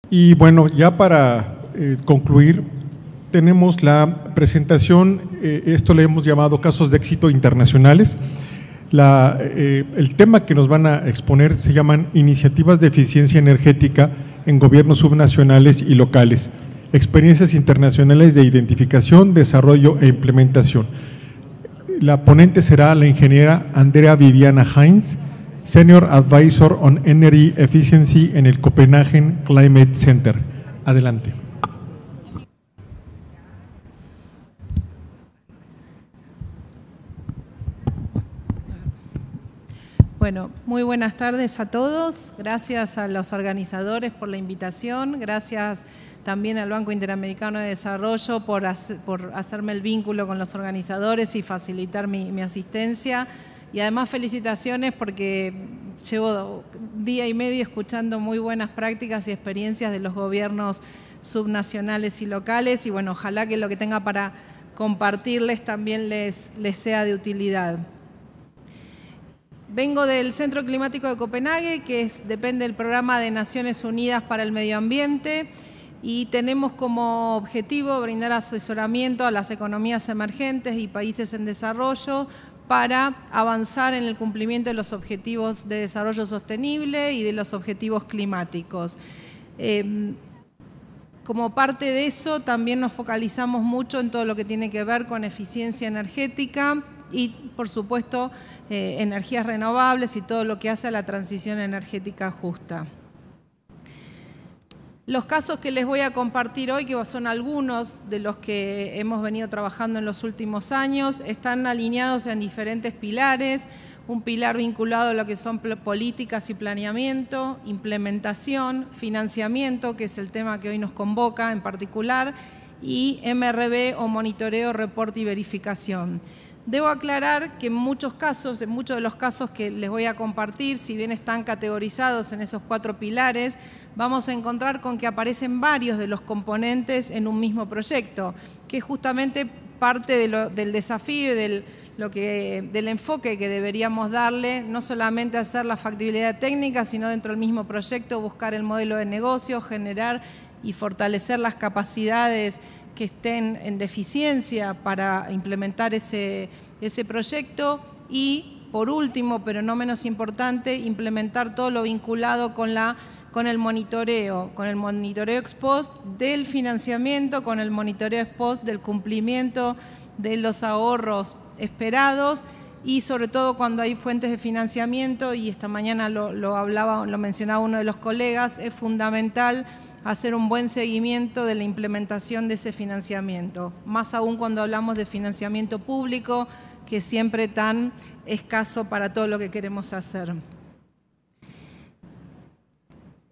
Y bueno, ya para concluir, tenemos la presentación, esto le hemos llamado casos de éxito internacionales. El tema que nos van a exponer se llaman iniciativas de eficiencia energética en gobiernos subnacionales y locales, experiencias internacionales de identificación, desarrollo e implementación. La ponente será la ingeniera Andrea Viviana Heinz, Senior Advisor on Energy Efficiency en el Copenhagen Climate Center. Adelante. Bueno, muy buenas tardes a todos. Gracias a los organizadores por la invitación. Gracias también al Banco Interamericano de Desarrollo por hacerme el vínculo con los organizadores y facilitar mi asistencia. Y además felicitaciones porque llevo día y medio escuchando muy buenas prácticas y experiencias de los gobiernos subnacionales y locales. Y bueno, ojalá que lo que tenga para compartirles también les sea de utilidad. Vengo del Centro Climático de Copenhague, que depende del Programa de Naciones Unidas para el Medio Ambiente, y tenemos como objetivo brindar asesoramiento a las economías emergentes y países en desarrollo para avanzar en el cumplimiento de los objetivos de desarrollo sostenible y de los objetivos climáticos. Como parte de eso, también nos focalizamos mucho en todo lo que tiene que ver con eficiencia energética y, por supuesto, energías renovables y todo lo que hace a la transición energética justa. Los casos que les voy a compartir hoy, que son algunos de los que hemos venido trabajando en los últimos años, están alineados en diferentes pilares. Un pilar vinculado a lo que son políticas y planeamiento, implementación, financiamiento, que es el tema que hoy nos convoca en particular, y MRV o monitoreo, reporte y verificación. Debo aclarar que en muchos de los casos que les voy a compartir, si bien están categorizados en esos 4 pilares, vamos a encontrar con que aparecen varios de los componentes en un mismo proyecto, que es justamente parte del desafío y del enfoque que deberíamos darle, no solamente hacer la factibilidad técnica, sino dentro del mismo proyecto buscar el modelo de negocio, generar y fortalecer las capacidades que estén en deficiencia para implementar ese proyecto y, por último, pero no menos importante, implementar todo lo vinculado con el monitoreo ex post del financiamiento, con el monitoreo ex post del cumplimiento de los ahorros esperados y sobre todo cuando hay fuentes de financiamiento, y esta mañana lo mencionaba uno de los colegas, es fundamental hacer un buen seguimiento de la implementación de ese financiamiento, más aún cuando hablamos de financiamiento público, que es siempre tan escaso para todo lo que queremos hacer.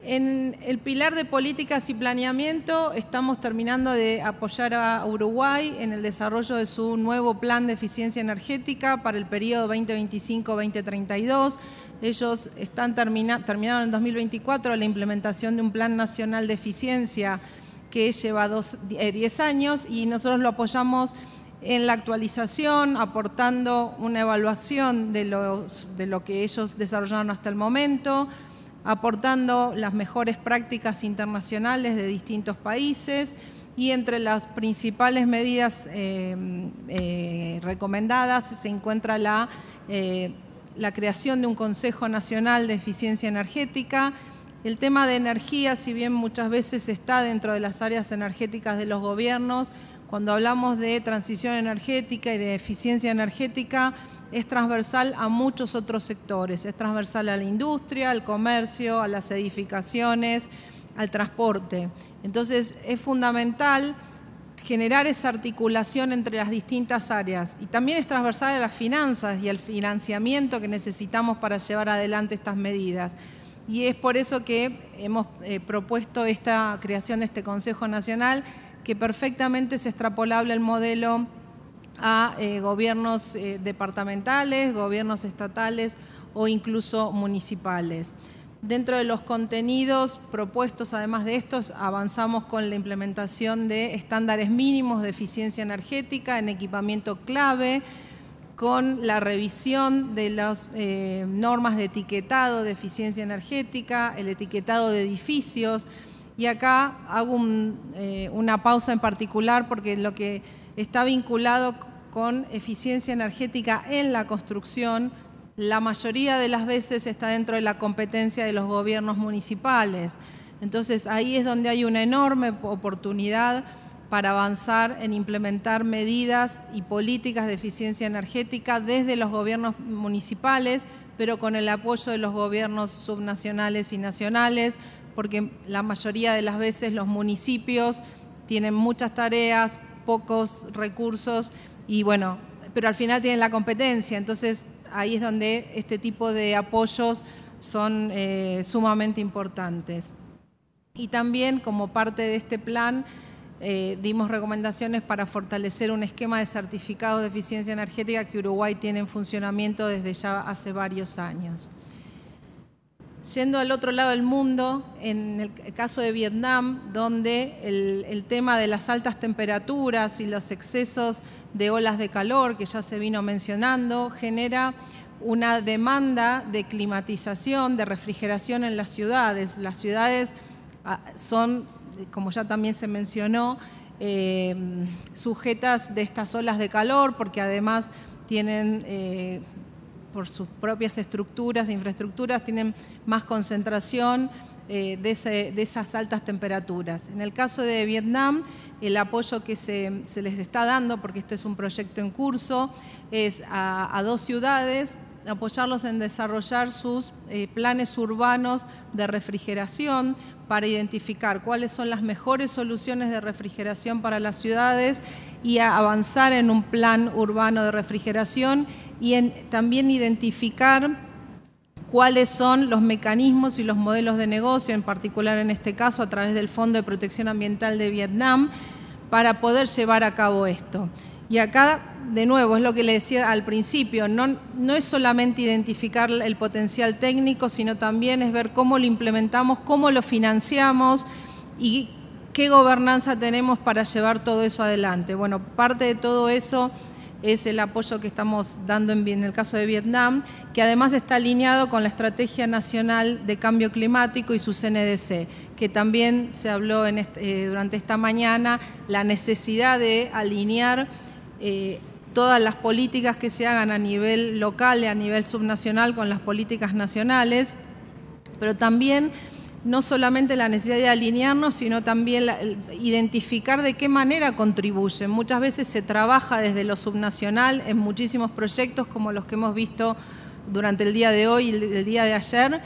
En el pilar de políticas y planeamiento estamos terminando de apoyar a Uruguay en el desarrollo de su nuevo plan de eficiencia energética para el periodo 2025-2032. Ellos terminaron en 2024 la implementación de un plan nacional de eficiencia que lleva 10 años y nosotros lo apoyamos en la actualización, aportando una evaluación de lo que ellos desarrollaron hasta el momento, aportando las mejores prácticas internacionales de distintos países y entre las principales medidas recomendadas se encuentra la creación de un Consejo Nacional de Eficiencia Energética. El tema de energía, si bien muchas veces está dentro de las áreas energéticas de los gobiernos, cuando hablamos de transición energética y de eficiencia energética, es transversal a muchos otros sectores, es transversal a la industria, al comercio, a las edificaciones, al transporte. Entonces es fundamental generar esa articulación entre las distintas áreas y también es transversal a las finanzas y al financiamiento que necesitamos para llevar adelante estas medidas. Y es por eso que hemos propuesto esta creación de este Consejo Nacional, que perfectamente es extrapolable el modelo a gobiernos departamentales, gobiernos estatales o incluso municipales. Dentro de los contenidos propuestos, además de estos, avanzamos con la implementación de estándares mínimos de eficiencia energética en equipamiento clave, con la revisión de las normas de etiquetado de eficiencia energética, el etiquetado de edificios Y acá hago una pausa en particular porque lo que está vinculado con eficiencia energética en la construcción, la mayoría de las veces está dentro de la competencia de los gobiernos municipales. Entonces ahí es donde hay una enorme oportunidad para avanzar en implementar medidas y políticas de eficiencia energética desde los gobiernos municipales, pero con el apoyo de los gobiernos subnacionales y nacionales, porque la mayoría de las veces los municipios tienen muchas tareas, pocos recursos y bueno, pero al final tienen la competencia, entonces ahí es donde este tipo de apoyos son sumamente importantes. Y también como parte de este plan dimos recomendaciones para fortalecer un esquema de certificados de eficiencia energética que Uruguay tiene en funcionamiento desde ya hace varios años. Yendo al otro lado del mundo, en el caso de Vietnam, donde el tema de las altas temperaturas y los excesos de olas de calor, que ya se vino mencionando, genera una demanda de climatización, de refrigeración en las ciudades. Las ciudades son, como ya también se mencionó, sujetas de estas olas de calor, porque además tienen por sus propias estructuras, infraestructuras, tienen más concentración de esas altas temperaturas. En el caso de Vietnam, el apoyo que se les está dando, porque este es un proyecto en curso, es a 2 ciudades, apoyarlos en desarrollar sus planes urbanos de refrigeración para identificar cuáles son las mejores soluciones de refrigeración para las ciudades y a avanzar en un plan urbano de refrigeración y también identificar cuáles son los mecanismos y los modelos de negocio, en particular en este caso a través del Fondo de Protección Ambiental de Vietnam, para poder llevar a cabo esto. Y acá, de nuevo, es lo que le decía al principio, no es solamente identificar el potencial técnico, sino también es ver cómo lo implementamos, cómo lo financiamos y qué gobernanza tenemos para llevar todo eso adelante. Bueno, parte de todo eso es el apoyo que estamos dando en el caso de Vietnam, que además está alineado con la Estrategia Nacional de Cambio Climático y su CNDC, que también se habló durante esta mañana, la necesidad de alinear todas las políticas que se hagan a nivel local y a nivel subnacional con las políticas nacionales, pero también no solamente la necesidad de alinearnos, sino también identificar de qué manera contribuyen. Muchas veces se trabaja desde lo subnacional en muchísimos proyectos como los que hemos visto durante el día de hoy y el día de ayer,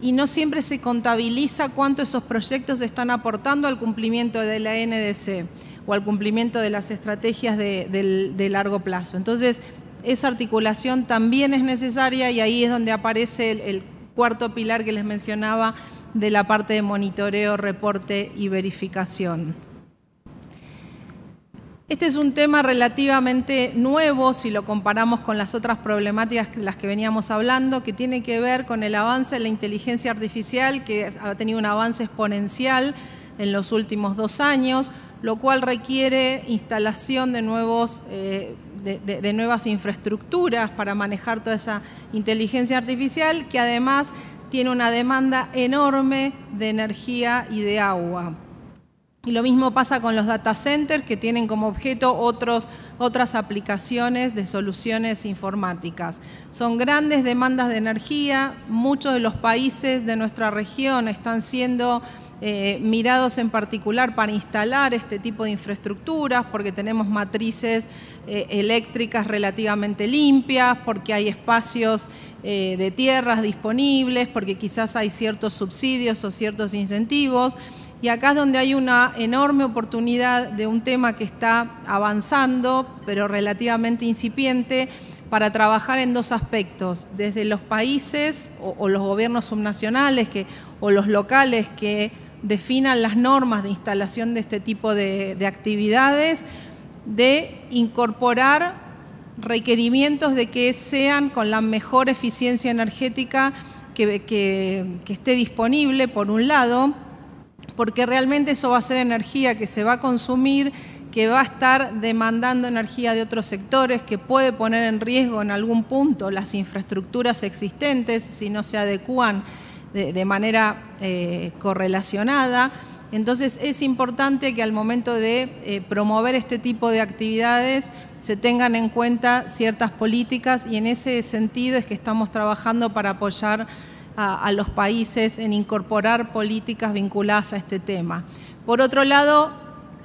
y no siempre se contabiliza cuánto esos proyectos están aportando al cumplimiento de la NDC o al cumplimiento de las estrategias de largo plazo. Entonces, esa articulación también es necesaria y ahí es donde aparece el cuarto pilar que les mencionaba de la parte de monitoreo, reporte y verificación. Este es un tema relativamente nuevo si lo comparamos con las otras problemáticas de las que veníamos hablando, que tiene que ver con el avance de la inteligencia artificial, que ha tenido un avance exponencial en los últimos 2 años, lo cual requiere instalación de nuevas infraestructuras para manejar toda esa inteligencia artificial, que además tiene una demanda enorme de energía y de agua. Y lo mismo pasa con los data centers, que tienen como objeto otras aplicaciones de soluciones informáticas. Son grandes demandas de energía, muchos de los países de nuestra región están siendo mirados en particular para instalar este tipo de infraestructuras, porque tenemos matrices eléctricas relativamente limpias, porque hay espacios de tierras disponibles, porque quizás hay ciertos subsidios o ciertos incentivos. Y acá es donde hay una enorme oportunidad de un tema que está avanzando, pero relativamente incipiente, para trabajar en 2 aspectos, desde los países o los gobiernos subnacionales o los locales que definan las normas de instalación de este tipo de actividades, de incorporar requerimientos de que sean con la mejor eficiencia energética que esté disponible, por un lado, porque realmente eso va a ser energía que se va a consumir, que va a estar demandando energía de otros sectores, que puede poner en riesgo en algún punto las infraestructuras existentes si no se adecúan de manera correlacionada, Entonces es importante que al momento de promover este tipo de actividades se tengan en cuenta ciertas políticas, y en ese sentido es que estamos trabajando para apoyar a los países en incorporar políticas vinculadas a este tema. Por otro lado,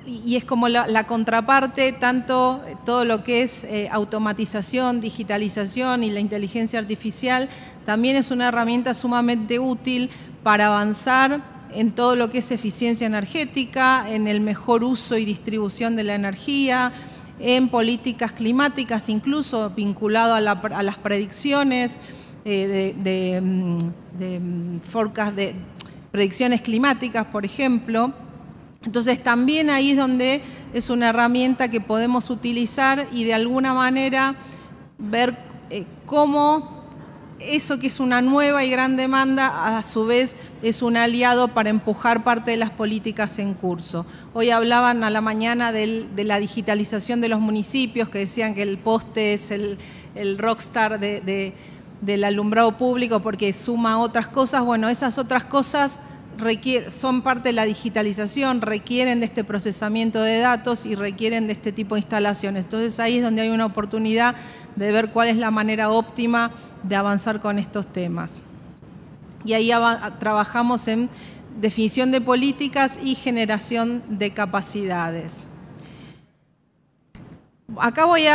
y es como la contraparte, tanto todo lo que es automatización, digitalización y la inteligencia artificial, también es una herramienta sumamente útil para avanzar en todo lo que es eficiencia energética, en el mejor uso y distribución de la energía, en políticas climáticas, incluso vinculado a las predicciones de forecast, de predicciones climáticas, por ejemplo. Entonces también ahí es donde es una herramienta que podemos utilizar y de alguna manera ver cómo eso que es una nueva y gran demanda, a su vez es un aliado para empujar parte de las políticas en curso. Hoy hablaban a la mañana de la digitalización de los municipios, que decían que el poste es el rockstar del alumbrado público porque suma otras cosas. Bueno, esas otras cosas son parte de la digitalización, requieren de este procesamiento de datos y requieren de este tipo de instalaciones. Entonces ahí es donde hay una oportunidad de ver cuál es la manera óptima de avanzar con estos temas. Y ahí trabajamos en definición de políticas y generación de capacidades. Acá voy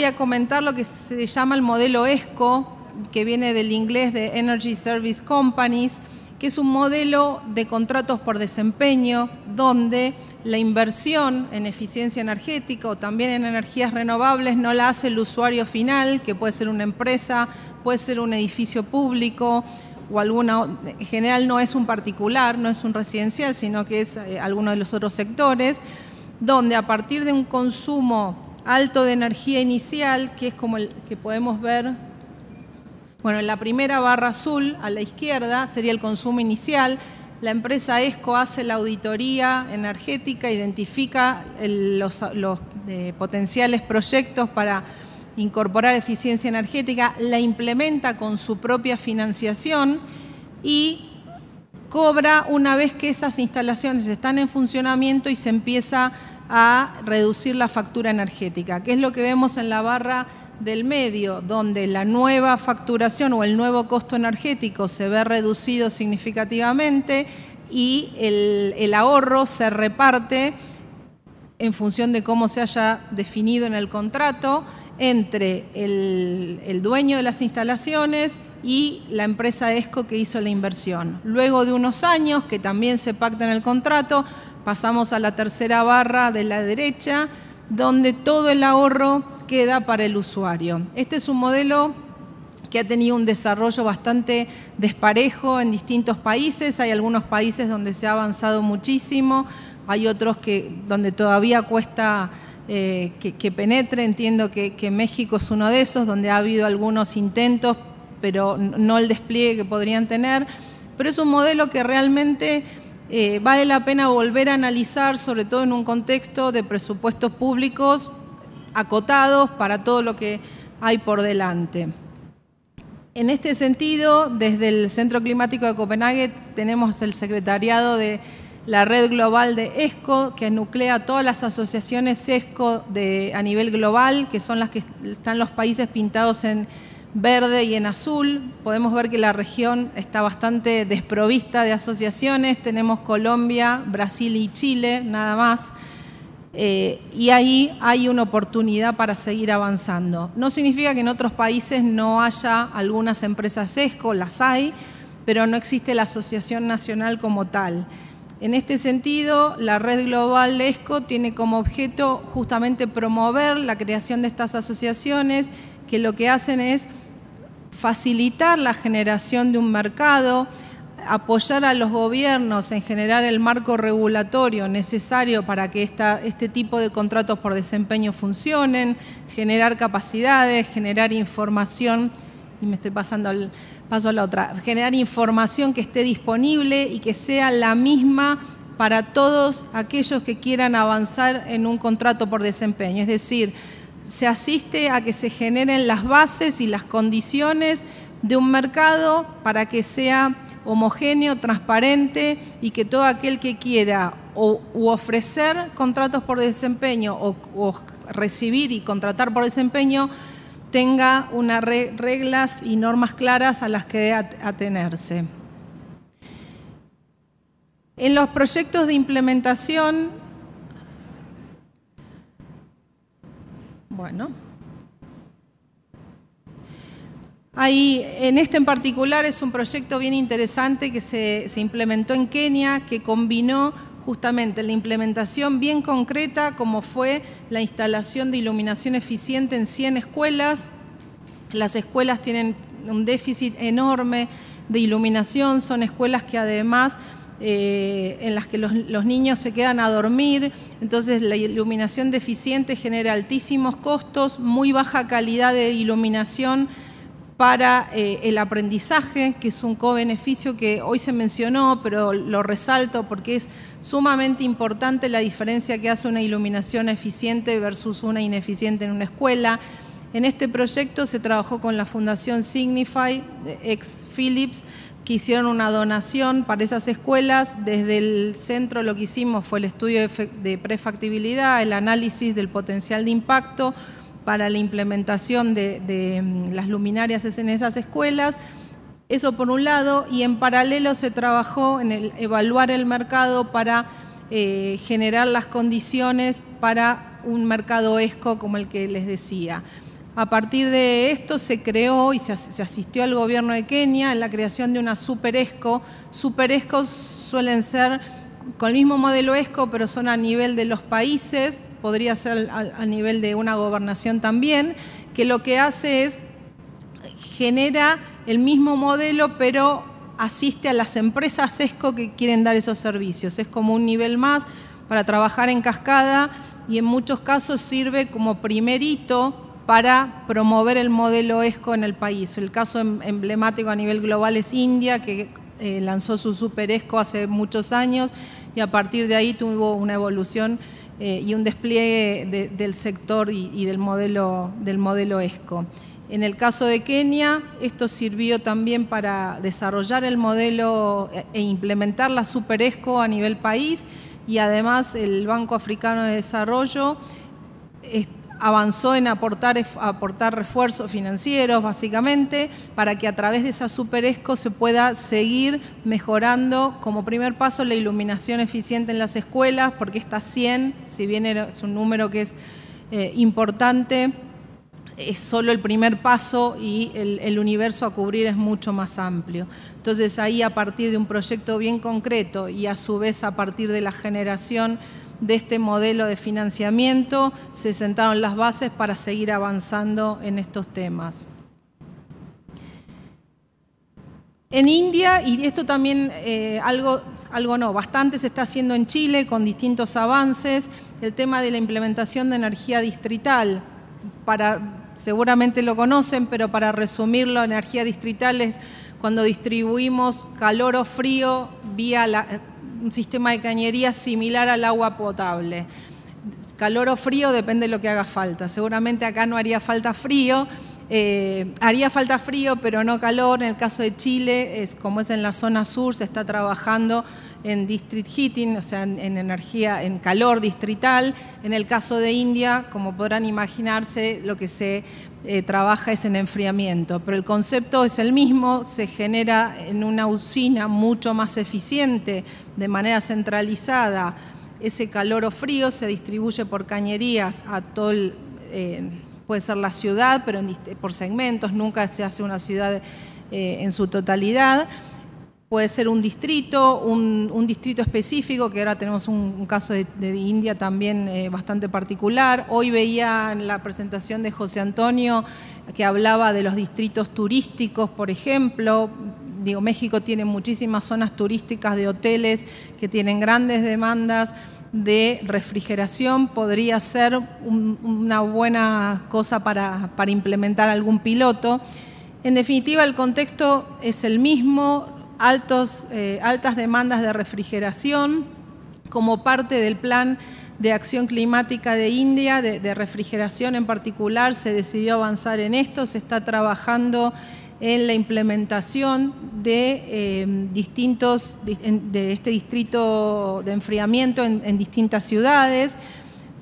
a comentar lo que se llama el modelo ESCO, que viene del inglés de Energy Service Companies, que es un modelo de contratos por desempeño donde la inversión en eficiencia energética o también en energías renovables no la hace el usuario final, que puede ser una empresa, puede ser un edificio público o en general no es un particular, no es un residencial, sino que es alguno de los otros sectores, donde a partir de un consumo alto de energía inicial, que es como el que podemos ver. Bueno, en la primera barra azul, a la izquierda, sería el consumo inicial. La empresa ESCO hace la auditoría energética, identifica los potenciales proyectos para incorporar eficiencia energética, la implementa con su propia financiación y cobra una vez que esas instalaciones están en funcionamiento y se empieza a reducir la factura energética, que es lo que vemos en la barra del medio, donde la nueva facturación o el nuevo costo energético se ve reducido significativamente y el ahorro se reparte en función de cómo se haya definido en el contrato entre el dueño de las instalaciones y la empresa ESCO que hizo la inversión. Luego de unos años, que también se pacta en el contrato, pasamos a la tercera barra de la derecha, donde todo el ahorro queda para el usuario. Este es un modelo que ha tenido un desarrollo bastante desparejo en distintos países. Hay algunos países donde se ha avanzado muchísimo, hay otros donde todavía cuesta que penetre. Entiendo que México es uno de esos, donde ha habido algunos intentos, pero no el despliegue que podrían tener. Pero es un modelo que realmente vale la pena volver a analizar, sobre todo en un contexto de presupuestos públicos acotados para todo lo que hay por delante. En este sentido, desde el Centro Climático de Copenhague tenemos el secretariado de la red global de ESCO, que nuclea todas las asociaciones ESCO a nivel global, que son las que están los países pintados en verde y en azul. Podemos ver que la región está bastante desprovista de asociaciones. Tenemos Colombia, Brasil y Chile, nada más. Y ahí hay una oportunidad para seguir avanzando. No significa que en otros países no haya algunas empresas ESCO, las hay, pero no existe la asociación nacional como tal. En este sentido, la red global ESCO tiene como objeto justamente promover la creación de estas asociaciones, que lo que hacen es facilitar la generación de un mercado, apoyar a los gobiernos en generar el marco regulatorio necesario para que este tipo de contratos por desempeño funcionen, generar capacidades, generar información, y me estoy paso a la otra, generar información que esté disponible y que sea la misma para todos aquellos que quieran avanzar en un contrato por desempeño. Es decir, se asiste a que se generen las bases y las condiciones de un mercado para que sea homogéneo, transparente y que todo aquel que quiera u ofrecer contratos por desempeño o recibir y contratar por desempeño tenga unas reglas y normas claras a las que debe atenerse. En los proyectos de implementación, en este en particular es un proyecto bien interesante que se implementó en Kenia, que combinó justamente la implementación bien concreta, como fue la instalación de iluminación eficiente en 100 escuelas. Las escuelas tienen un déficit enorme de iluminación, son escuelas que además en las que los niños se quedan a dormir, entonces la iluminación deficiente genera altísimos costos, muy baja calidad de iluminación para el aprendizaje, que es un co-beneficio que hoy se mencionó, pero lo resalto porque es sumamente importante la diferencia que hace una iluminación eficiente versus una ineficiente en una escuela. En este proyecto se trabajó con la Fundación Signify, ex Philips, que hicieron una donación para esas escuelas. Desde el centro lo que hicimos fue el estudio de prefactibilidad, el análisis del potencial de impacto para la implementación de las luminarias en esas escuelas. Eso por un lado, y en paralelo se trabajó en evaluar el mercado para generar las condiciones para un mercado ESCO como el que les decía. A partir de esto se creó y se asistió al gobierno de Kenia en la creación de una super ESCO. Super ESCOs suelen ser con el mismo modelo ESCO, pero son a nivel de los países, podría ser a nivel de una gobernación también, que lo que hace es genera el mismo modelo, pero asiste a las empresas ESCO que quieren dar esos servicios. Es como un nivel más para trabajar en cascada y en muchos casos sirve como primer hito para promover el modelo ESCO en el país. El caso emblemático a nivel global es India, que lanzó su Super ESCO hace muchos años y a partir de ahí tuvo una evolución y un despliegue del sector y del modelo ESCO. En el caso de Kenia, esto sirvió también para desarrollar el modelo e implementar la Super ESCO a nivel país, y además el Banco Africano de Desarrollo avanzó en aportar refuerzos financieros, básicamente, para que a través de esa Super ESCO se pueda seguir mejorando como primer paso la iluminación eficiente en las escuelas, porque esta 100, si bien es un número que es importante, es solo el primer paso y el universo a cubrir es mucho más amplio. Entonces ahí, a partir de un proyecto bien concreto y a su vez a partir de la generación de este modelo de financiamiento, se sentaron las bases para seguir avanzando en estos temas. En India, y esto también bastante se está haciendo en Chile con distintos avances, el tema de la implementación de energía distrital. Seguramente lo conocen, pero para resumirlo, energía distrital es cuando distribuimos calor o frío vía un sistema de cañería similar al agua potable. Calor o frío depende de lo que haga falta. Seguramente acá no haría falta frío, haría falta frío, pero no calor. En el caso de Chile, como es en la zona sur, se está trabajando en district heating, o sea, en calor distrital. En el caso de India, como podrán imaginarse, lo que se trabaja es en enfriamiento, pero el concepto es el mismo, se genera en una usina mucho más eficiente, de manera centralizada. Ese calor o frío se distribuye por cañerías a todo puede ser la ciudad, pero por segmentos, nunca se hace una ciudad en su totalidad. Puede ser un distrito, un distrito específico, que ahora tenemos un caso de India también bastante particular. Hoy veía en la presentación de José Antonio que hablaba de los distritos turísticos, por ejemplo. México tiene muchísimas zonas turísticas de hoteles que tienen grandes demandas de refrigeración. Podría ser una buena cosa para implementar algún piloto. En definitiva, el contexto es el mismo. Altas demandas de refrigeración. Como parte del plan de acción climática de India, de refrigeración en particular, se decidió avanzar en esto. Se está trabajando en la implementación de de este distrito de enfriamiento en distintas ciudades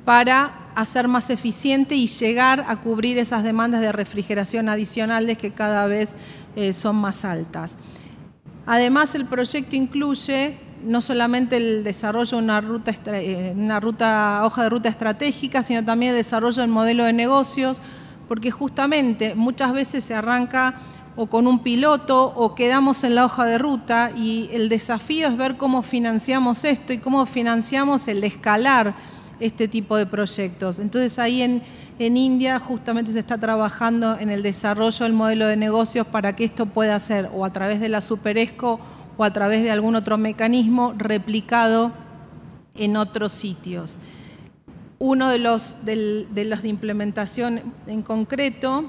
para hacer más eficiente y llegar a cubrir esas demandas de refrigeración adicionales que cada vez son más altas. Además, el proyecto incluye no solamente el desarrollo de una hoja de ruta estratégica, sino también el desarrollo del modelo de negocios, porque justamente muchas veces se arranca o con un piloto o quedamos en la hoja de ruta, y el desafío es ver cómo financiamos esto y cómo financiamos el escalar este tipo de proyectos. Entonces ahí en India justamente se está trabajando en el desarrollo del modelo de negocios para que esto pueda ser o a través de la SuperESCO o a través de algún otro mecanismo replicado en otros sitios. Uno de los de implementación en concreto,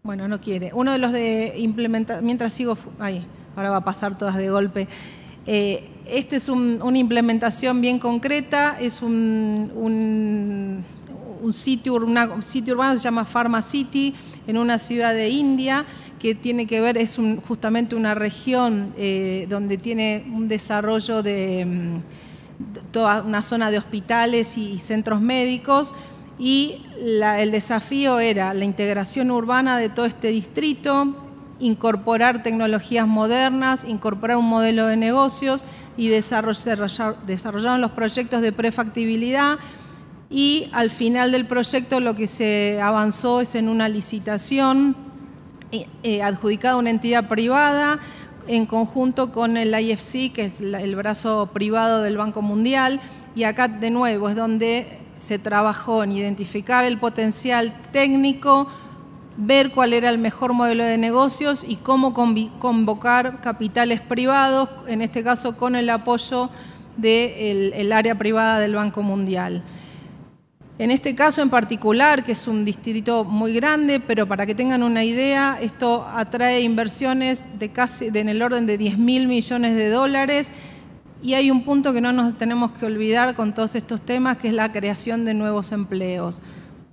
bueno, no quiere, uno de los de implementación, mientras sigo, ahí, ahora va a pasar todas de golpe. Este es una implementación bien concreta, es un sitio urbano, se llama Pharma City, en una ciudad de India, que tiene que ver, es justamente una región donde tiene un desarrollo de toda una zona de hospitales y centros médicos, y el desafío era la integración urbana de todo este distrito, incorporar tecnologías modernas, incorporar un modelo de negocios y desarrollaron los proyectos de prefactibilidad, y al final del proyecto lo que se avanzó es en una licitación adjudicada a una entidad privada en conjunto con el IFC, que es el brazo privado del Banco Mundial, y acá de nuevo es donde se trabajó en identificar el potencial técnico, ver cuál era el mejor modelo de negocios y cómo convocar capitales privados, en este caso con el apoyo del área privada del Banco Mundial. En este caso en particular, que es un distrito muy grande, pero para que tengan una idea, esto atrae inversiones en el orden de 10.000 millones de dólares, y hay un punto que no nos tenemos que olvidar con todos estos temas, que es la creación de nuevos empleos.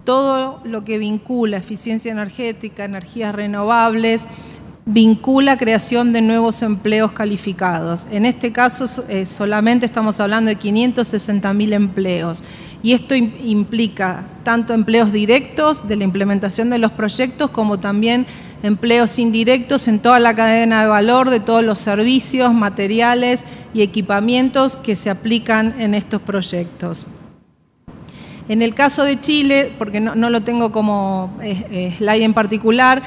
Todo lo que vincula eficiencia energética, energías renovables, vincula creación de nuevos empleos calificados. En este caso solamente estamos hablando de 560.000 empleos. Y esto implica tanto empleos directos de la implementación de los proyectos como también empleos indirectos en toda la cadena de valor de todos los servicios, materiales y equipamientos que se aplican en estos proyectos. En el caso de Chile, porque no lo tengo como slide en particular,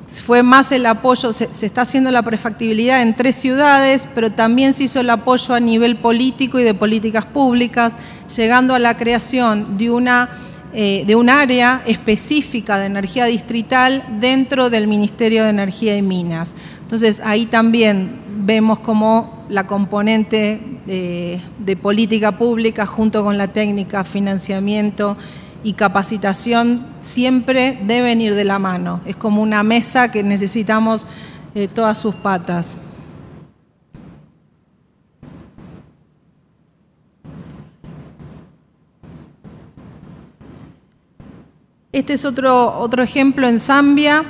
fue más el apoyo, se está haciendo la prefactibilidad en 3 ciudades, pero también se hizo el apoyo a nivel político y de políticas públicas, llegando a la creación de un área específica de energía distrital dentro del Ministerio de Energía y Minas. Entonces ahí también vemos cómo la componente de política pública junto con la técnica, financiamiento y capacitación siempre deben ir de la mano. Es como una mesa que necesitamos todas sus patas. Este es otro ejemplo en Zambia,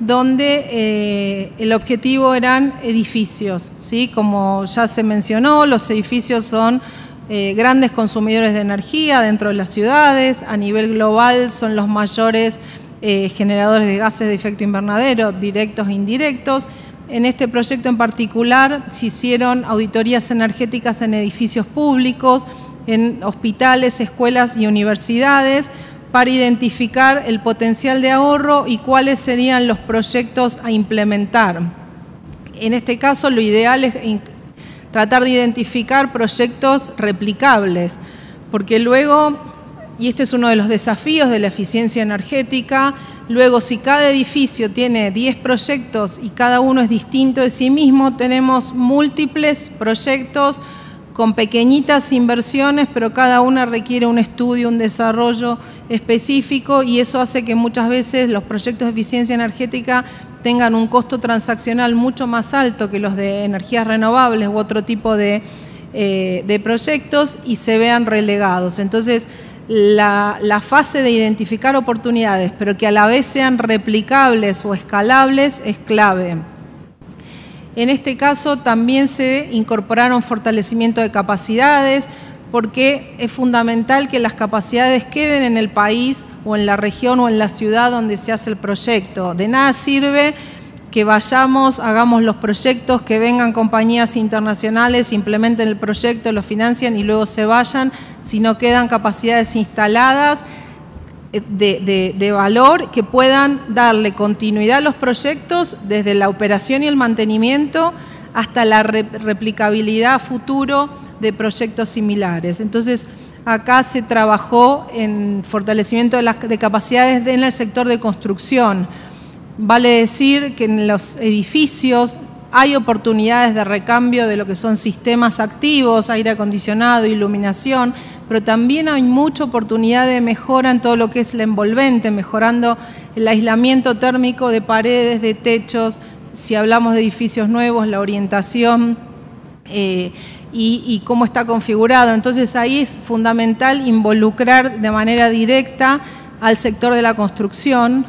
donde el objetivo eran edificios, ¿sí? Como ya se mencionó, los edificios son grandes consumidores de energía dentro de las ciudades, a nivel global son los mayores generadores de gases de efecto invernadero, directos e indirectos. En este proyecto en particular se hicieron auditorías energéticas en edificios públicos, en hospitales, escuelas y universidades, para identificar el potencial de ahorro y cuáles serían los proyectos a implementar. En este caso, lo ideal es tratar de identificar proyectos replicables, porque luego, y este es uno de los desafíos de la eficiencia energética, luego si cada edificio tiene 10 proyectos y cada uno es distinto de sí mismo, tenemos múltiples proyectos con pequeñitas inversiones, pero cada una requiere un estudio, un desarrollo específico, y eso hace que muchas veces los proyectos de eficiencia energética tengan un costo transaccional mucho más alto que los de energías renovables u otro tipo de proyectos, y se vean relegados. Entonces, la fase de identificar oportunidades, pero que a la vez sean replicables o escalables, es clave. En este caso también se incorporaron fortalecimiento de capacidades, porque es fundamental que las capacidades queden en el país o en la región o en la ciudad donde se hace el proyecto. De nada sirve que vayamos, hagamos los proyectos, que vengan compañías internacionales, implementen el proyecto, lo financian y luego se vayan, si no quedan capacidades instaladas de valor que puedan darle continuidad a los proyectos desde la operación y el mantenimiento hasta la replicabilidad futuro de proyectos similares. Entonces, acá se trabajó en fortalecimiento de capacidades en el sector de construcción. Vale decir que en los edificios hay oportunidades de recambio de lo que son sistemas activos, aire acondicionado, iluminación, pero también hay mucha oportunidad de mejora en todo lo que es la envolvente, mejorando el aislamiento térmico de paredes, de techos, si hablamos de edificios nuevos, la orientación y cómo está configurado. Entonces ahí es fundamental involucrar de manera directa al sector de la construcción,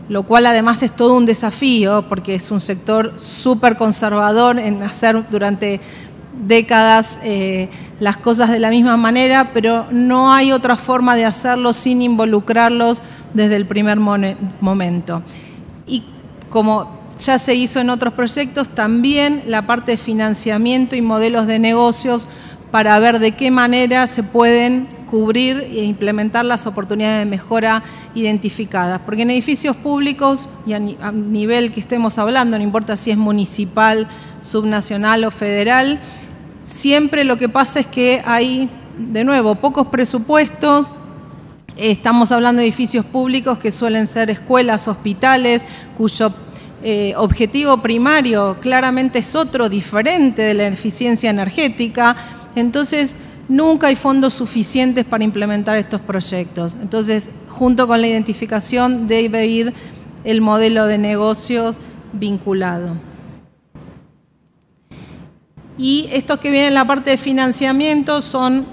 lo cual además es todo un desafío porque es un sector súper conservador en hacer durante décadas las cosas de la misma manera, pero no hay otra forma de hacerlo sin involucrarlos desde el primer momento. Y como ya se hizo en otros proyectos, también la parte de financiamiento y modelos de negocios para ver de qué manera se pueden cubrir e implementar las oportunidades de mejora identificadas. Porque en edificios públicos y a nivel que estemos hablando, no importa si es municipal, subnacional o federal, siempre lo que pasa es que hay, de nuevo, pocos presupuestos. Estamos hablando de edificios públicos que suelen ser escuelas, hospitales, cuyo objetivo primario claramente es otro, diferente de la eficiencia energética. Entonces, nunca hay fondos suficientes para implementar estos proyectos. Entonces, junto con la identificación debe ir el modelo de negocios vinculado. Y estos que vienen en la parte de financiamiento son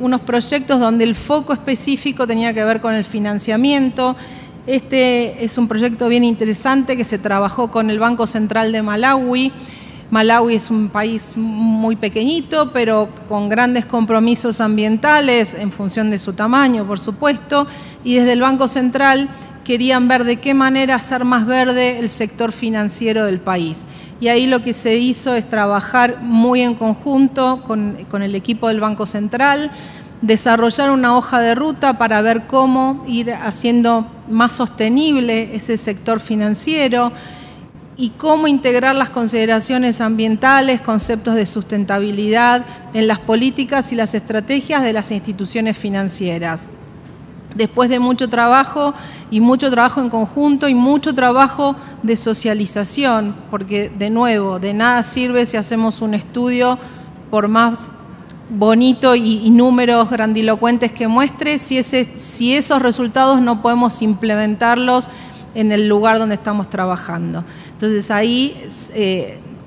unos proyectos donde el foco específico tenía que ver con el financiamiento. Este es un proyecto bien interesante que se trabajó con el Banco Central de Malawi. Malawi es un país muy pequeñito, pero con grandes compromisos ambientales en función de su tamaño, por supuesto, y desde el Banco Central querían ver de qué manera hacer más verde el sector financiero del país. Y ahí lo que se hizo es trabajar muy en conjunto con el equipo del Banco Central, desarrollar una hoja de ruta para ver cómo ir haciendo más sostenible ese sector financiero y cómo integrar las consideraciones ambientales, conceptos de sustentabilidad en las políticas y las estrategias de las instituciones financieras. Después de mucho trabajo en conjunto y mucho trabajo de socialización, porque de nuevo, de nada sirve si hacemos un estudio por más bonito y números grandilocuentes que muestre, si esos resultados no podemos implementarlos en el lugar donde estamos trabajando. Entonces ahí,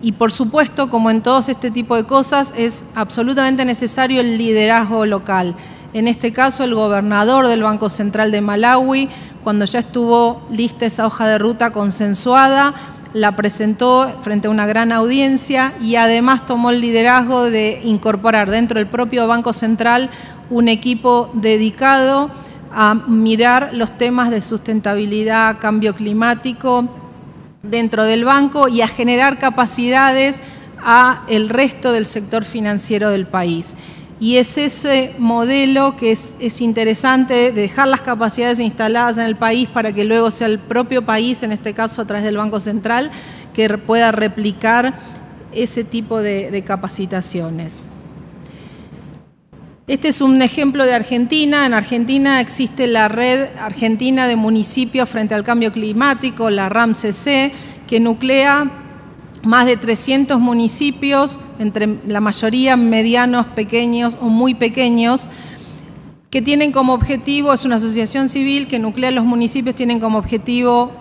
y por supuesto, como en todos este tipo de cosas, es absolutamente necesario el liderazgo local. En este caso, el gobernador del Banco Central de Malawi, cuando ya estuvo lista esa hoja de ruta consensuada, la presentó frente a una gran audiencia y además tomó el liderazgo de incorporar dentro del propio Banco Central un equipo dedicado a mirar los temas de sustentabilidad, cambio climático dentro del banco y a generar capacidades a el resto del sector financiero del país. Y es ese modelo que es interesante de dejar las capacidades instaladas en el país para que luego sea el propio país, en este caso a través del Banco Central, que pueda replicar ese tipo de capacitaciones. Este es un ejemplo de Argentina. En Argentina existe la Red Argentina de Municipios frente al Cambio Climático, la RAMCC, que nuclea más de 300 municipios, entre la mayoría medianos, pequeños o muy pequeños, que tienen como objetivo, es una asociación civil que nuclea los municipios, tienen como objetivo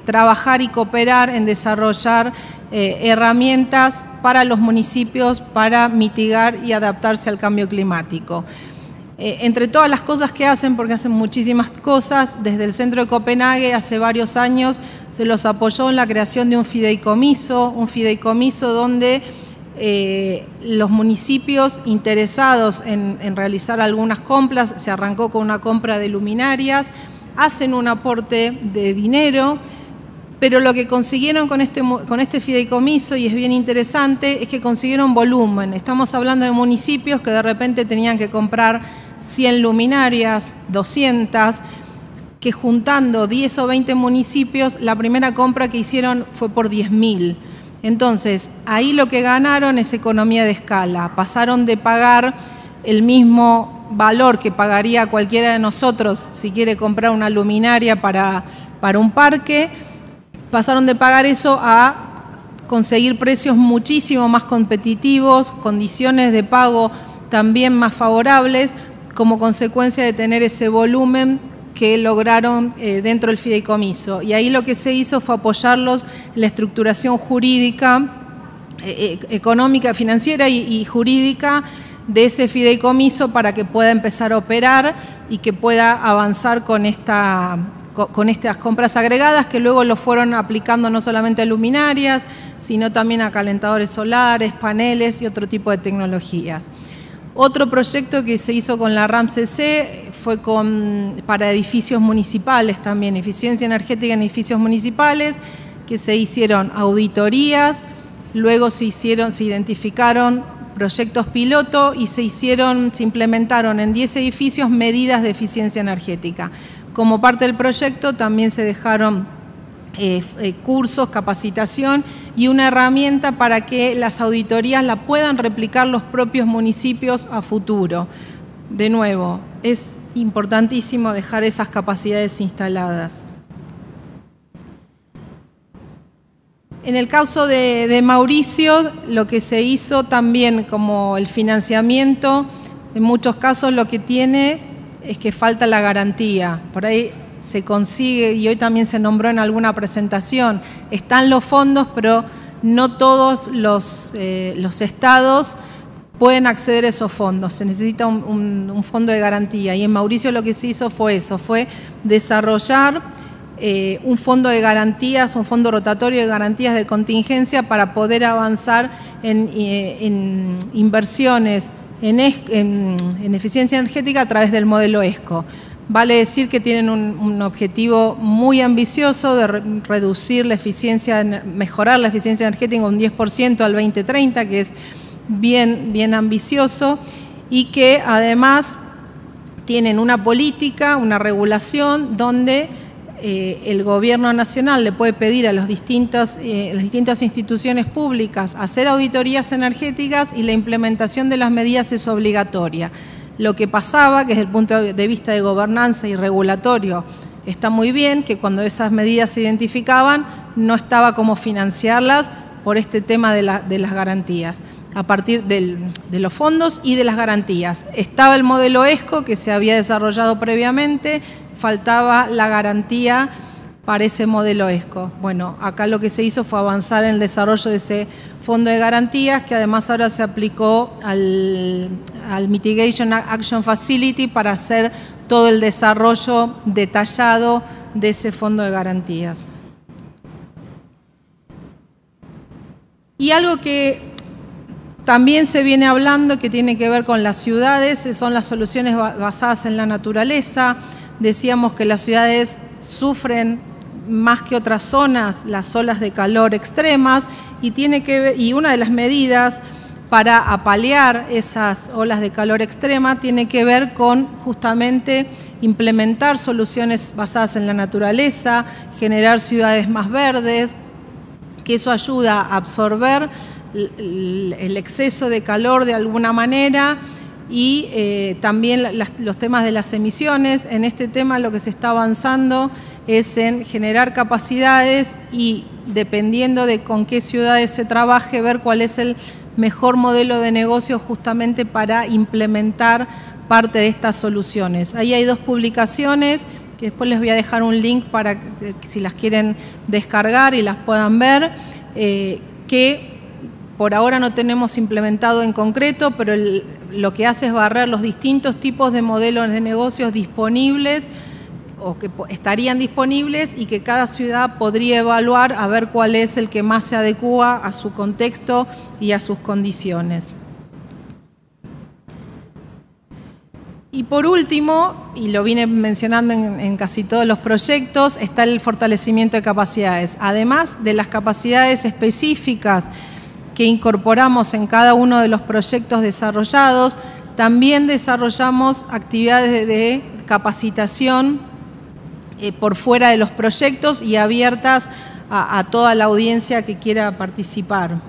trabajar y cooperar en desarrollar herramientas para los municipios para mitigar y adaptarse al cambio climático. Entre todas las cosas que hacen, porque hacen muchísimas cosas, desde el Centro de Copenhague hace varios años se los apoyó en la creación de un fideicomiso donde los municipios interesados en realizar algunas compras, se arrancó con una compra de luminarias, hacen un aporte de dinero, pero lo que consiguieron con este fideicomiso, y es bien interesante, es que consiguieron volumen. Estamos hablando de municipios que de repente tenían que comprar 100 luminarias, 200, que juntando 10 o 20 municipios, la primera compra que hicieron fue por 10.000. Entonces, ahí lo que ganaron es economía de escala. Pasaron de pagar el mismo valor que pagaría cualquiera de nosotros si quiere comprar una luminaria para un parque, pasaron de pagar eso a conseguir precios muchísimo más competitivos, condiciones de pago también más favorables, como consecuencia de tener ese volumen que lograron dentro del fideicomiso. Y ahí lo que se hizo fue apoyarlos en la estructuración jurídica, económica, financiera y jurídica de ese fideicomiso para que pueda empezar a operar y que pueda avanzar con estas compras agregadas, que luego lo fueron aplicando no solamente a luminarias, sino también a calentadores solares, paneles y otro tipo de tecnologías. Otro proyecto que se hizo con la RAM-CC fue para edificios municipales también, eficiencia energética en edificios municipales, que se hicieron auditorías, luego se identificaron proyectos piloto y se implementaron en 10 edificios medidas de eficiencia energética. Como parte del proyecto también se dejaron cursos, capacitación y una herramienta para que las auditorías la puedan replicar los propios municipios a futuro. De nuevo, es importantísimo dejar esas capacidades instaladas. En el caso de Mauricio, lo que se hizo también como el financiamiento, en muchos casos lo que tiene es que falta la garantía. Por ahí se consigue, y hoy también se nombró en alguna presentación, están los fondos, pero no todos los estados pueden acceder a esos fondos. Se necesita un fondo de garantía. Y en Mauricio lo que se hizo fue eso, fue desarrollar un fondo de garantías, un fondo rotatorio de garantías de contingencia para poder avanzar en inversiones en eficiencia energética a través del modelo ESCO. Vale decir que tienen un objetivo muy ambicioso de mejorar la eficiencia energética un 10% al 2030, que es bien ambicioso, y que además tienen una política, una regulación donde el gobierno nacional le puede pedir a las distintas instituciones públicas hacer auditorías energéticas y la implementación de las medidas es obligatoria. Lo que pasaba, que desde el punto de vista de gobernanza y regulatorio está muy bien, que cuando esas medidas se identificaban no estaba cómo financiarlas por este tema de las garantías, a partir de los fondos y de las garantías. Estaba el modelo ESCO que se había desarrollado previamente, faltaba la garantía para ese modelo ESCO. Bueno, acá lo que se hizo fue avanzar en el desarrollo de ese fondo de garantías, que además ahora se aplicó al Mitigation Action Facility para hacer todo el desarrollo detallado de ese fondo de garantías. Y algo que también se viene hablando, que tiene que ver con las ciudades, son las soluciones basadas en la naturaleza. Decíamos que las ciudades sufren más que otras zonas las olas de calor extremas y una de las medidas para apalear esas olas de calor extrema tiene que ver con justamente implementar soluciones basadas en la naturaleza, generar ciudades más verdes, que eso ayuda a absorber el exceso de calor de alguna manera, y también los temas de las emisiones. En este tema lo que se está avanzando es en generar capacidades y, dependiendo de con qué ciudades se trabaje, ver cuál es el mejor modelo de negocio justamente para implementar parte de estas soluciones. Ahí hay 2 publicaciones que después les voy a dejar un link para que si las quieren descargar y las puedan ver, que por ahora no tenemos implementado en concreto, pero lo que hace es barrer los distintos tipos de modelos de negocios disponibles o que estarían disponibles y que cada ciudad podría evaluar a ver cuál es el que más se adecúa a su contexto y a sus condiciones. Y por último, y lo vine mencionando en casi todos los proyectos, está el fortalecimiento de capacidades. Además de las capacidades específicas que incorporamos en cada uno de los proyectos desarrollados, también desarrollamos actividades de capacitación por fuera de los proyectos y abiertas a toda la audiencia que quiera participar.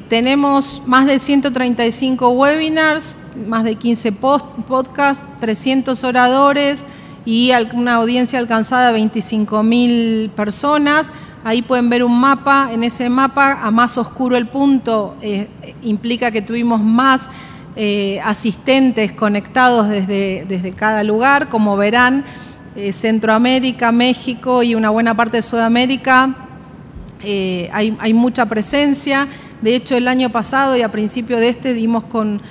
Tenemos más de 135 webinars, más de 15 podcasts, 300 oradores y una audiencia alcanzada de 25.000 personas. Ahí pueden ver un mapa. En ese mapa, a más oscuro el punto, implica que tuvimos más asistentes conectados desde cada lugar. Como verán, Centroamérica, México y una buena parte de Sudamérica, hay mucha presencia. De hecho, el año pasado y a principio de dimos con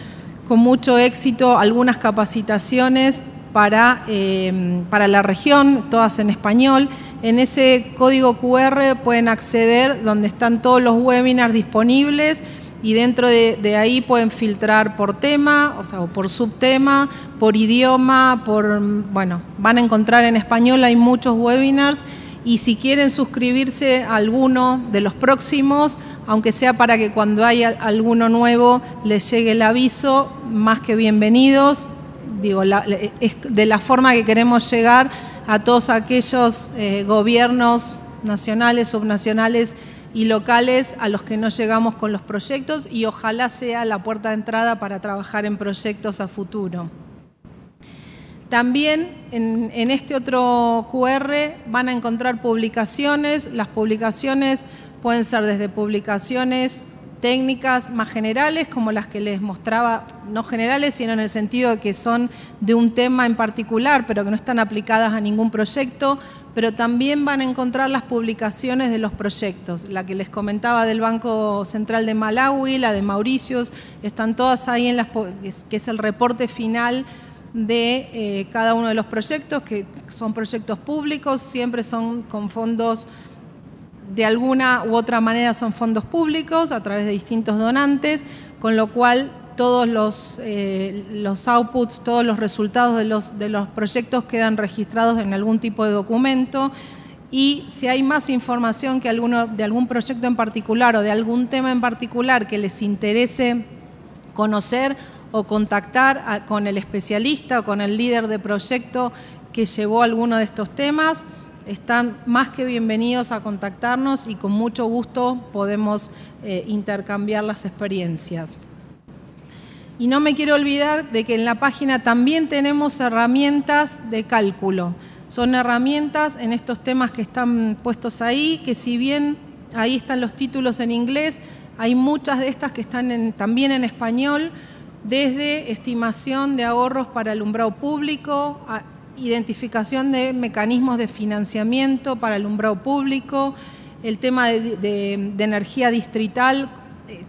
mucho éxito algunas capacitaciones para la región, todas en español. En ese código QR pueden acceder donde están todos los webinars disponibles y dentro de ahí pueden filtrar por tema, o sea, o por subtema, por idioma, bueno, van a encontrar en español, hay muchos webinars. Y si quieren suscribirse a alguno de los próximos, aunque sea para que cuando haya alguno nuevo les llegue el aviso, más que bienvenidos. Digo, es de la forma que queremos llegar a todos aquellos gobiernos nacionales, subnacionales y locales a los que no llegamos con los proyectos y ojalá sea la puerta de entrada para trabajar en proyectos a futuro. También en este otro QR van a encontrar publicaciones. Las publicaciones pueden ser desde publicaciones técnicas más generales, como las que les mostraba, no generales, sino en el sentido de que son de un tema en particular, pero que no están aplicadas a ningún proyecto, pero también van a encontrar las publicaciones de los proyectos. La que les comentaba del Banco Central de Malawi, la de Mauritius, están todas ahí, que es el reporte final de cada uno de los proyectos, que son proyectos públicos, siempre son con fondos, de alguna u otra manera son fondos públicos a través de distintos donantes, con lo cual todos los outputs, todos los resultados de los proyectos quedan registrados en algún tipo de documento. Y si hay más información de algún proyecto en particular o de algún tema en particular que les interese conocer o contactar con el especialista o con el líder de proyecto que llevó alguno de estos temas, están más que bienvenidos a contactarnos y con mucho gusto podemos intercambiar las experiencias. Y no me quiero olvidar de que en la página también tenemos herramientas de cálculo. Son herramientas en estos temas que están puestos ahí, que si bien ahí están los títulos en inglés, hay muchas de estas que están también en español, desde estimación de ahorros para alumbrado público, a identificación de mecanismos de financiamiento para alumbrado público, el tema de energía distrital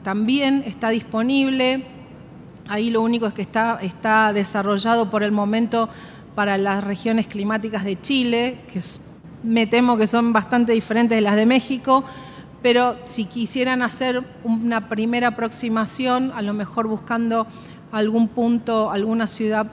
también está disponible. Ahí lo único es que está desarrollado por el momento para las regiones climáticas de Chile, que me temo que son bastante diferentes de las de México, pero si quisieran hacer una primera aproximación, a lo mejor buscando algún punto, alguna ciudad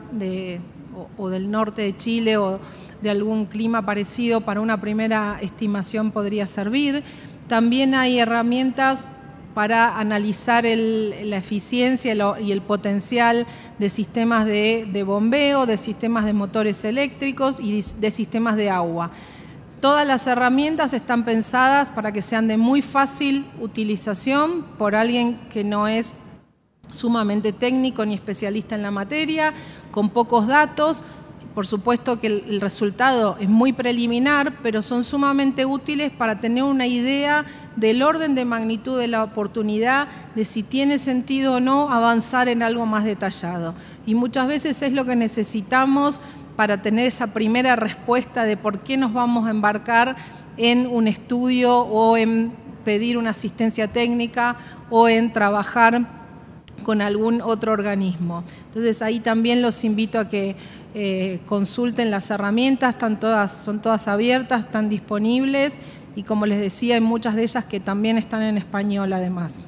o del norte de Chile o de algún clima parecido, para una primera estimación podría servir. También hay herramientas para analizar la eficiencia y el potencial de sistemas de bombeo, de sistemas de motores eléctricos y de sistemas de agua. Todas las herramientas están pensadas para que sean de muy fácil utilización por alguien que no es sumamente técnico ni especialista en la materia, con pocos datos. Por supuesto que el resultado es muy preliminar, pero son sumamente útiles para tener una idea del orden de magnitud de la oportunidad, de si tiene sentido o no avanzar en algo más detallado. Y muchas veces es lo que necesitamos para tener esa primera respuesta de por qué nos vamos a embarcar en un estudio o en pedir una asistencia técnica o en trabajar con algún otro organismo. Entonces ahí también los invito a que consulten las herramientas, son todas abiertas, están disponibles y como les decía, hay muchas de ellas que también están en español además.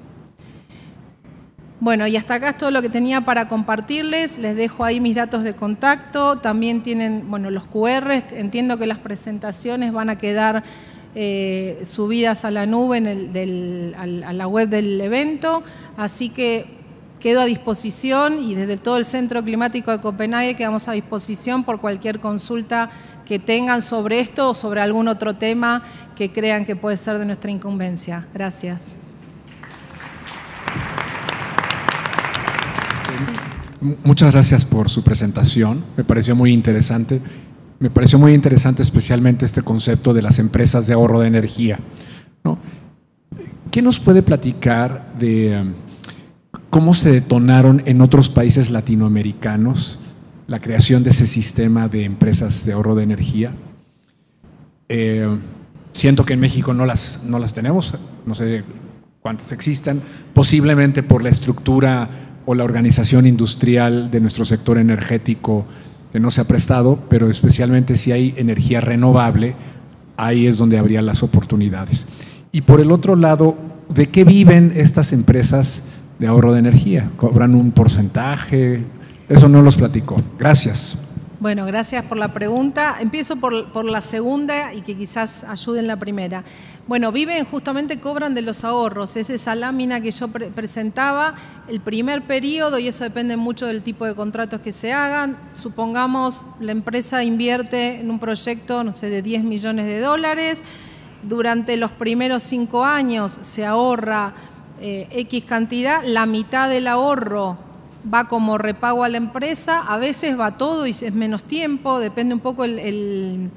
Bueno, y hasta acá es todo lo que tenía para compartirles. Les dejo ahí mis datos de contacto. También tienen, bueno, los QR. Entiendo que las presentaciones van a quedar subidas a la nube a la web del evento. Así que quedo a disposición y desde todo el Centro Climático de Copenhague quedamos a disposición por cualquier consulta que tengan sobre esto o sobre algún otro tema que crean que puede ser de nuestra incumbencia. Gracias. Muchas gracias por su presentación, me pareció muy interesante. Me pareció muy interesante especialmente este concepto de las empresas de ahorro de energía, ¿no? ¿Qué nos puede platicar de cómo se detonaron en otros países latinoamericanos la creación de ese sistema de empresas de ahorro de energía? Siento que en México no las tenemos, no sé cuántas existan, posiblemente por la estructura o la organización industrial de nuestro sector energético que no se ha prestado, pero especialmente si hay energía renovable, ahí es donde habría las oportunidades. Y por el otro lado, ¿de qué viven estas empresas de ahorro de energía? ¿Cobran un porcentaje? Eso no los platicó. Gracias. Bueno, gracias por la pregunta. Empiezo por la segunda y que quizás ayude en la primera. Bueno, justamente cobran de los ahorros. Es esa lámina que yo presentaba, el primer periodo, y eso depende mucho del tipo de contratos que se hagan. Supongamos la empresa invierte en un proyecto, no sé, de 10 millones de dólares. Durante los primeros 5 años se ahorra X cantidad, la mitad del ahorro va como repago a la empresa, a veces va todo y es menos tiempo, depende un poco el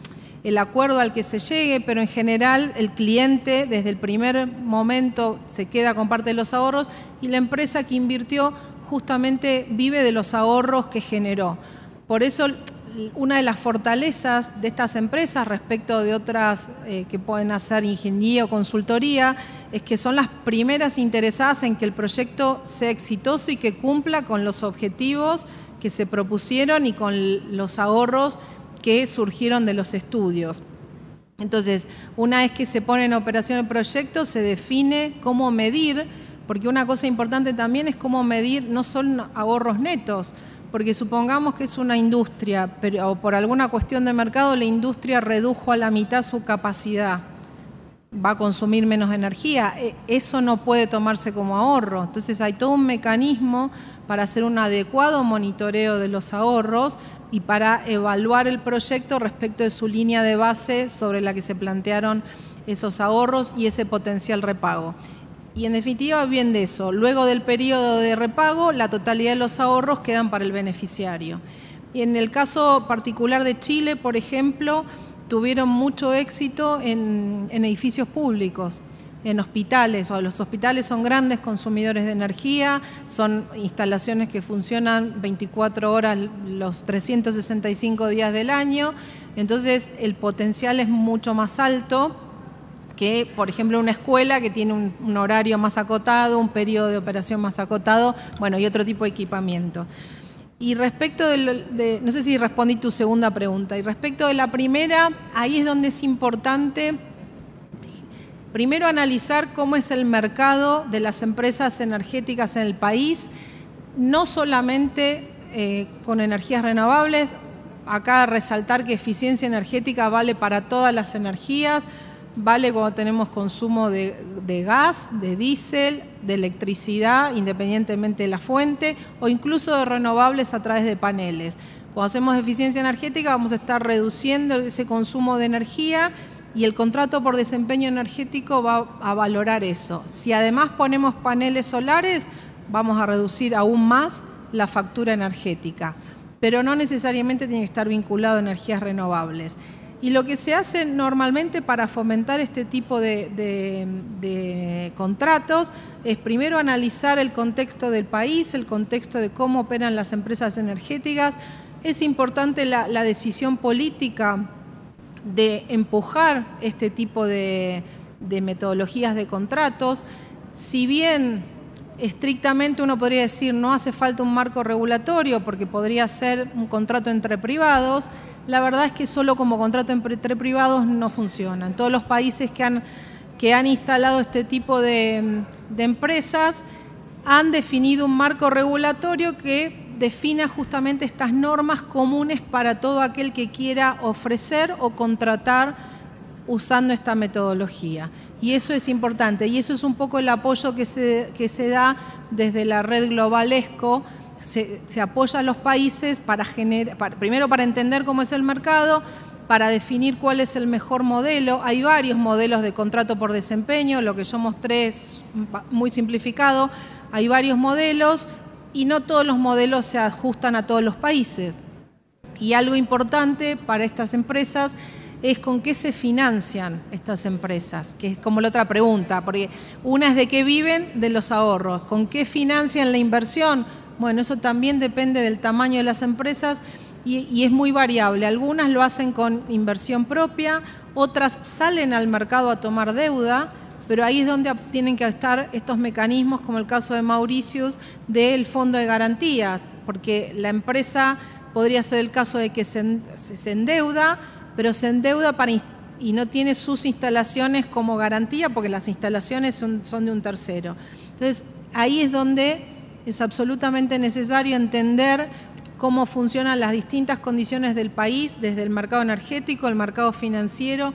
acuerdo al que se llegue, pero en general el cliente desde el primer momento se queda con parte de los ahorros y la empresa que invirtió justamente vive de los ahorros que generó. Por eso una de las fortalezas de estas empresas respecto de otras que pueden hacer ingeniería o consultoría es que son las primeras interesadas en que el proyecto sea exitoso y que cumpla con los objetivos que se propusieron y con los ahorros que surgieron de los estudios. Entonces, una vez que se pone en operación el proyecto, se define cómo medir, porque una cosa importante también es cómo medir no solo ahorros netos, porque supongamos que es una industria, pero por alguna cuestión de mercado la industria redujo a la mitad su capacidad, va a consumir menos energía, eso no puede tomarse como ahorro. Entonces hay todo un mecanismo para hacer un adecuado monitoreo de los ahorros y para evaluar el proyecto respecto de su línea de base sobre la que se plantearon esos ahorros y ese potencial repago. Y en definitiva, bien de eso, luego del periodo de repago, la totalidad de los ahorros quedan para el beneficiario. Y en el caso particular de Chile, por ejemplo, tuvieron mucho éxito en edificios públicos, en hospitales. Los hospitales son grandes consumidores de energía, son instalaciones que funcionan 24 horas los 365 días del año, entonces el potencial es mucho más alto que, por ejemplo, una escuela que tiene un horario más acotado, un periodo de operación más acotado, bueno, y otro tipo de equipamiento. Y respecto no sé si respondí tu segunda pregunta, y respecto de la primera, ahí es donde es importante primero analizar cómo es el mercado de las empresas energéticas en el país, no solamente con energías renovables, acá resaltar que eficiencia energética vale para todas las energías, vale cuando tenemos consumo de gas, de diésel, de electricidad, independientemente de la fuente, o incluso de renovables a través de paneles. Cuando hacemos eficiencia energética vamos a estar reduciendo ese consumo de energía y el contrato por desempeño energético va a valorar eso. Si además ponemos paneles solares, vamos a reducir aún más la factura energética, pero no necesariamente tiene que estar vinculado a energías renovables. Y lo que se hace normalmente para fomentar este tipo de contratos es primero analizar el contexto del país, el contexto de cómo operan las empresas energéticas. Es importante la decisión política de empujar este tipo de de metodologías de contratos. Si bien estrictamente uno podría decir no hace falta un marco regulatorio porque podría ser un contrato entre privados, la verdad es que solo como contrato entre privados no funciona. En todos los países que han instalado este tipo de empresas han definido un marco regulatorio que defina justamente estas normas comunes para todo aquel que quiera ofrecer o contratar usando esta metodología. Y eso es importante, y eso es un poco el apoyo que se da desde la red Global ESCO. Se apoya a los países primero para entender cómo es el mercado, para definir cuál es el mejor modelo. Hay varios modelos de contrato por desempeño, lo que yo mostré es muy simplificado. Hay varios modelos y no todos los modelos se ajustan a todos los países. Y algo importante para estas empresas es con qué se financian estas empresas, que es como la otra pregunta, porque una es de qué viven, de los ahorros. ¿Con qué financian la inversión? Bueno, eso también depende del tamaño de las empresas y es muy variable. Algunas lo hacen con inversión propia, otras salen al mercado a tomar deuda, pero ahí es donde tienen que estar estos mecanismos, como el caso de Mauritius, del fondo de garantías, porque la empresa podría ser el caso de que se endeuda, pero se endeuda y no tiene sus instalaciones como garantía, porque las instalaciones son de un tercero. Entonces, ahí es donde es absolutamente necesario entender cómo funcionan las distintas condiciones del país, desde el mercado energético, el mercado financiero,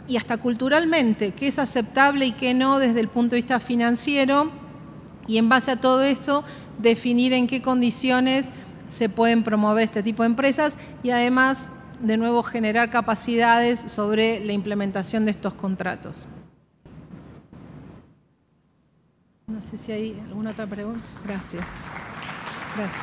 y hasta culturalmente, qué es aceptable y qué no desde el punto de vista financiero, y en base a todo esto definir en qué condiciones se pueden promover este tipo de empresas y además, de nuevo, generar capacidades sobre la implementación de estos contratos. No sé si hay alguna otra pregunta. Gracias. Gracias.